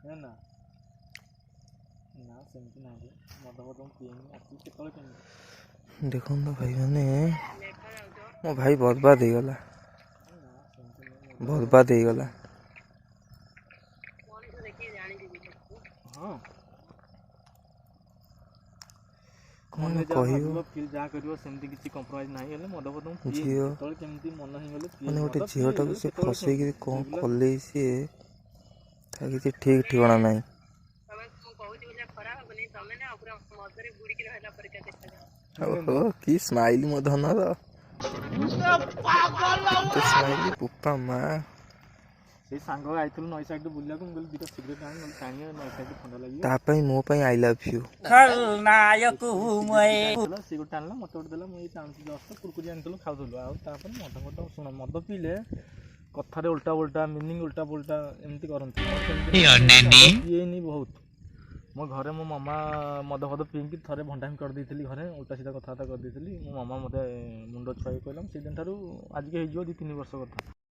ନା ନା ସେମିତି ନାହିଁ ମଦ ଫଦ ମୁଁ ପିଏନି ଆସି କେତେବେଳେ କେମିତି ଦେଖନ୍ତୁ ଭାଇ ମାନେ ମୋ ଭାଇ ବର୍ବାଦ ହେଇଗଲା ବର୍ବାଦ ହେଇଗଲା। ହଁ କଣ ମନେ ଯାହା କହିବ ଭାବିବ ଫିଲ୍ ଯାହା କରିବ ସେମିତି କିଛି କମ୍ପ୍ରୋମାଇଜ୍ ନାହିଁ ହେଲେ ମଦ ଫଦ ମୁଁ ପିଏନି ଝିଅ କେତେବେଳେ କେମିତି ମନ ହେଇଗଲେ ମାନେ ପିଏ ଗୋଟେ ମଦ ପିଏ ଝିଅଟାକୁ ସେ କେତେବେଳେ ଫସେଇକି କେମିତି କଣ ରେଗୁଲାର କଲେ ସିଏ ତା କିଛି ଠିକ୍ ଠିକଣା ନାହିଁ। ଓହୋ କି ସ୍ମାଇଲି ମୋ ଧନର କେତେ ସ୍ମାଇଲି ବୋପା ମା। ସେଇ ସାଙ୍ଗ ଯାଇଥିଲୁ ନଈ ସାଇଡ୍ ବୁଲିବାକୁ ମୁଁ କହିଲି ଦୁଇଟା ସିଗାରେଟ୍ ଆଣି ନହେଲେ ଟାଣିବା ନଈ ସାଇଡ୍ ଥଣ୍ଡା ଲାଗିବ ତା ପାଇଁ ମୋ ପାଇଁ ଆଇ ଲଭ୍ ୟୁ। ସିଏ ଗୋଟେ ଆଣିଲା ମୋତେ ଗୋଟେ ଦେଲା ମୁଁ ଏଇ ଟାଣୁଛି ଜଷ୍ଟ କୁରକୁରି ଆଣିଥିଲୁ ଖାଉଥିଲୁ ଆଉ ତାପରେ ମଦ ଫଦ ଶୁଣ ମଦ ପିଇଲେ କଥାରେ ଉଲ୍ଟା ପୁଲ୍ଟା ମିନିଂ ଉଲ୍ଟା ପୁଲ୍ଟା ଏମିତି କରନ୍ତି ମଦ ପିଏନି ବହୁତ ମୋ ଘରେ ମୋ ମାମା ମଦ ଫଦ ପିଇକି ଥରେ ଭଣ୍ଡାମି କରିଦେଇଥିଲି ଘରେ ଉଲ୍ଟା ସିଧା କଥାବାର୍ତ୍ତା କରିଦେଇଥିଲି ମୋ ମାମା ମୋତେ ମୁଣ୍ଡ ଛୁଆଇକି କହିଲା ସେଦିନ ଠାରୁ ଆଜିକି ହେଇଯିବ 2-3 ବର୍ଷ କଥା।